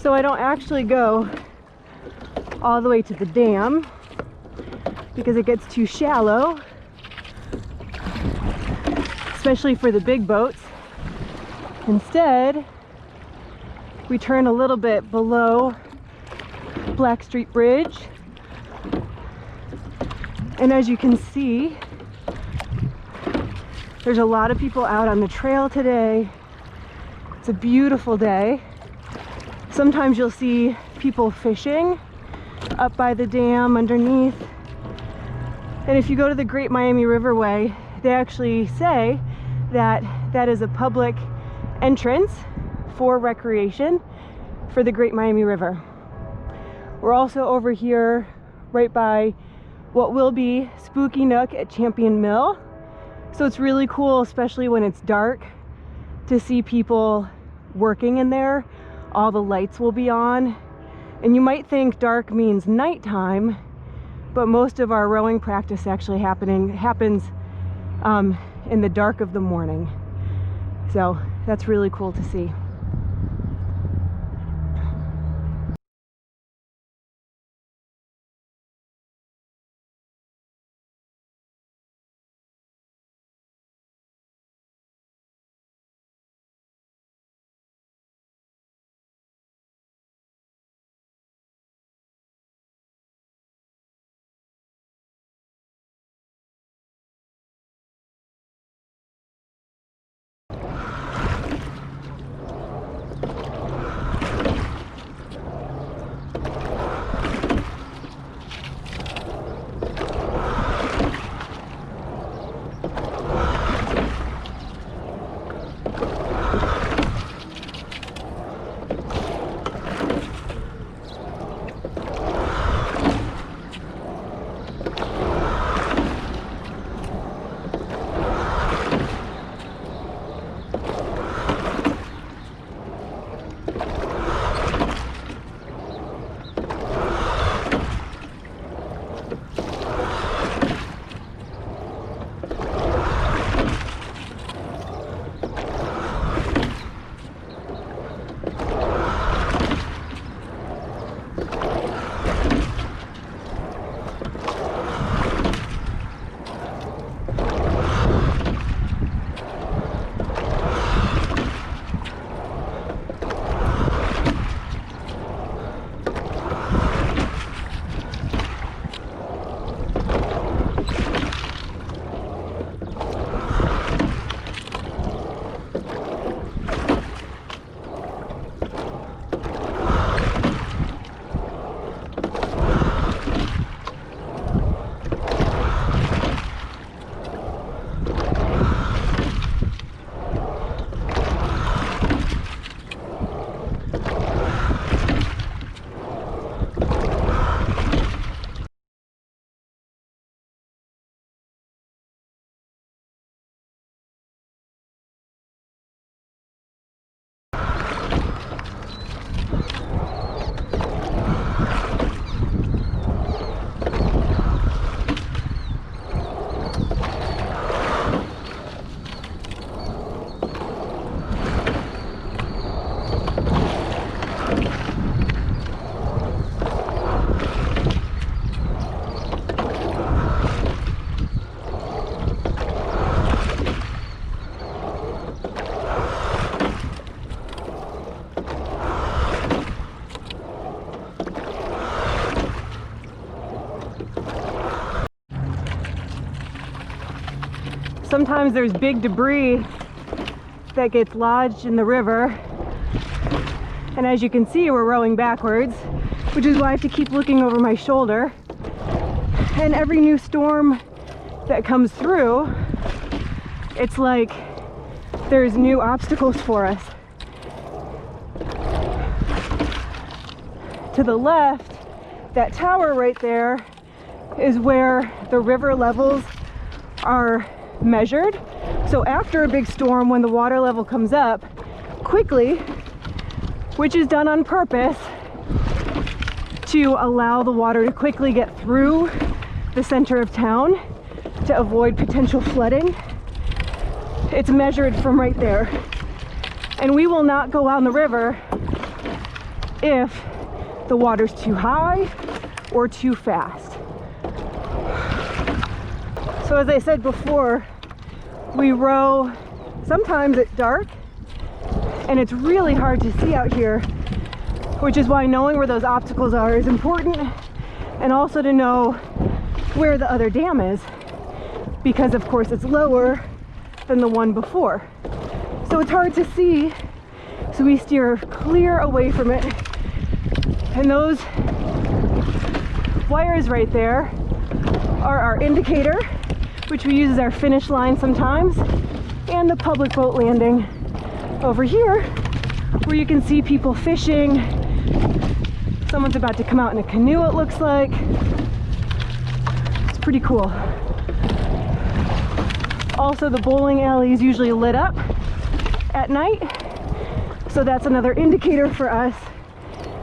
So I don't actually go all the way to the dam because it gets too shallow, especially for the big boats. Instead, we turn a little bit below Blackstreet Bridge. And as you can see, there's a lot of people out on the trail today. It's a beautiful day. Sometimes you'll see people fishing up by the dam underneath. And if you go to the Great Miami Riverway, they actually say that that is a public entrance for recreation for the Great Miami River. We're also over here right by what will be Spooky Nook at Champion Mill. So it's really cool, especially when it's dark, to see people working in there. All the lights will be on. And you might think dark means nighttime, but most of our rowing practice actually happens in the dark of the morning. So that's really cool to see. Sometimes there's big debris that gets lodged in the river. And as you can see, we're rowing backwards, which is why I have to keep looking over my shoulder. And every new storm that comes through, it's like there's new obstacles for us. To the left, that tower right there is where the river levels are measured. So after a big storm, when the water level comes up quickly, which is done on purpose to allow the water to quickly get through the center of town to avoid potential flooding, it's measured from right there. And we will not go out in the river if the water's too high or too fast. So as I said before, we row sometimes at dark, and it's really hard to see out here, which is why knowing where those obstacles are is important, and also to know where the other dam is, because of course it's lower than the one before. So it's hard to see, so we steer clear away from it. And those wires right there are our indicator, which we use as our finish line sometimes, and the public boat landing over here, where you can see people fishing. Someone's about to come out in a canoe, it looks like. It's pretty cool. Also, the bowling alley is usually lit up at night, so that's another indicator for us.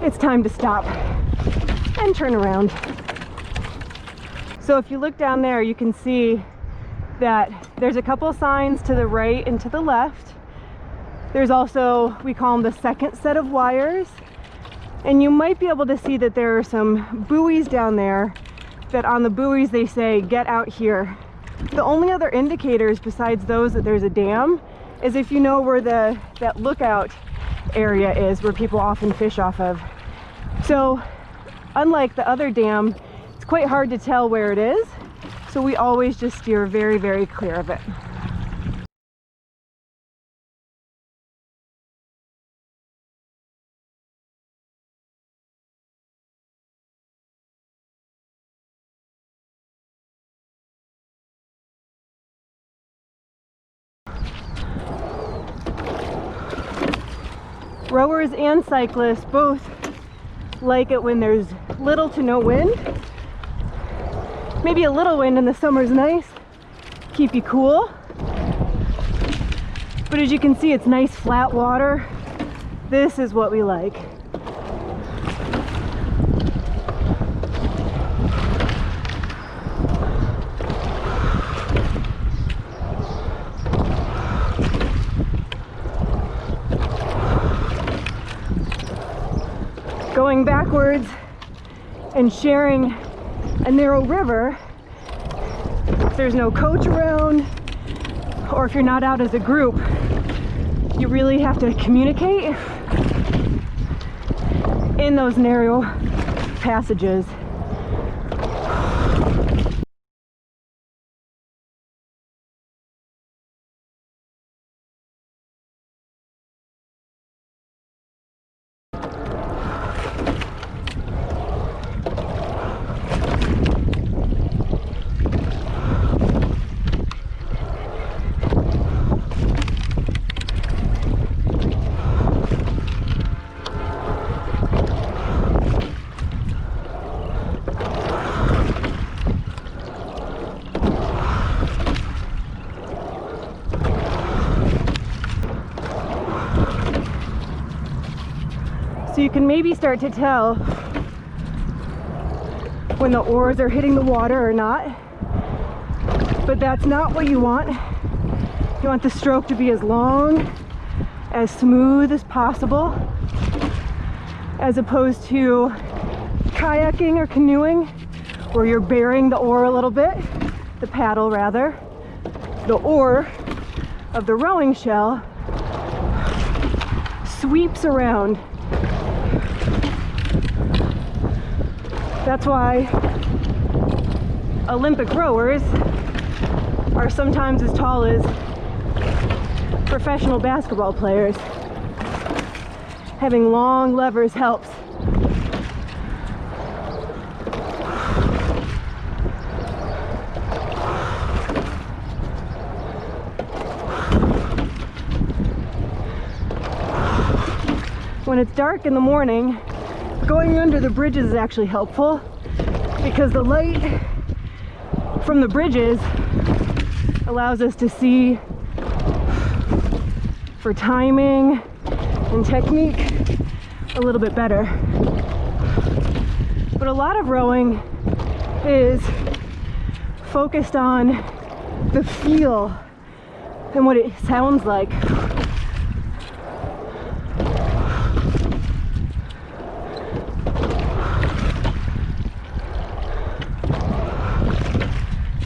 It's time to stop and turn around. So if you look down there, you can see that there's a couple signs to the right and to the left. There's also, we call them the second set of wires. And you might be able to see that there are some buoys down there, that on the buoys they say, "Get out here." The only other indicators besides those that there's a dam is if you know where that lookout area is, where people often fish off of. So unlike the other dam, it's quite hard to tell where it is. So we always just steer very, very clear of it. Rowers and cyclists both like it when there's little to no wind. Maybe a little wind in the summer is nice, keep you cool. But as you can see, it's nice flat water. This is what we like. Going backwards and sharing a narrow river, if there's no coach around, or if you're not out as a group, you really have to communicate in those narrow passages. So you can maybe start to tell when the oars are hitting the water or not, but that's not what you want. You want the stroke to be as long, as smooth as possible, as opposed to kayaking or canoeing, where you're bearing the oar a little bit, the paddle rather. The oar of the rowing shell sweeps around. That's why Olympic rowers are sometimes as tall as professional basketball players. Having long levers helps. When it's dark in the morning, going under the bridges is actually helpful because the light from the bridges allows us to see for timing and technique a little bit better. But a lot of rowing is focused on the feel and what it sounds like.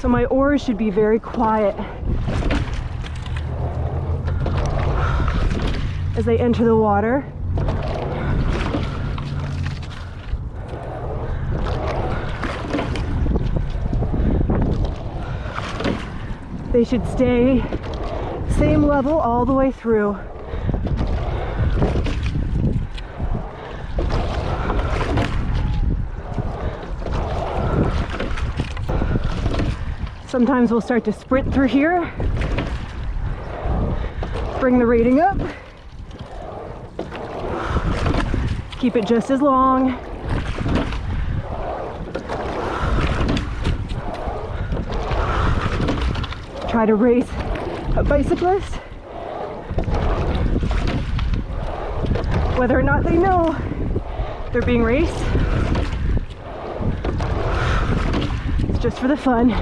So my oars should be very quiet as they enter the water. They should stay same level all the way through. Sometimes we'll start to sprint through here, bring the rating up, keep it just as long. Try to race a bicyclist, whether or not they know they're being raced. It's just for the fun.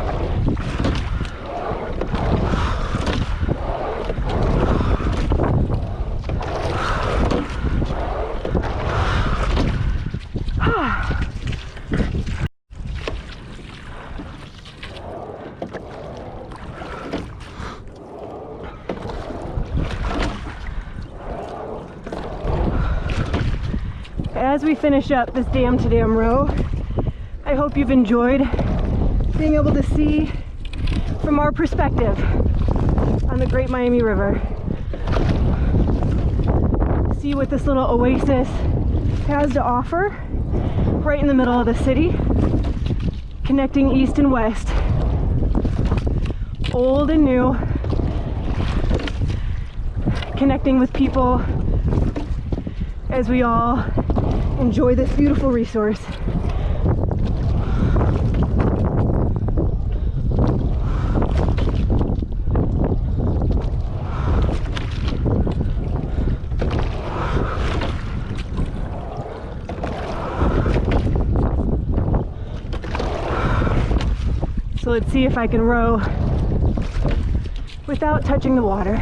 As we finish up this dam to dam row, I hope you've enjoyed being able to see from our perspective on the Great Miami River. See what this little oasis has to offer right in the middle of the city, connecting east and west, old and new, connecting with people as we all enjoy this beautiful resource. So let's see if I can row without touching the water.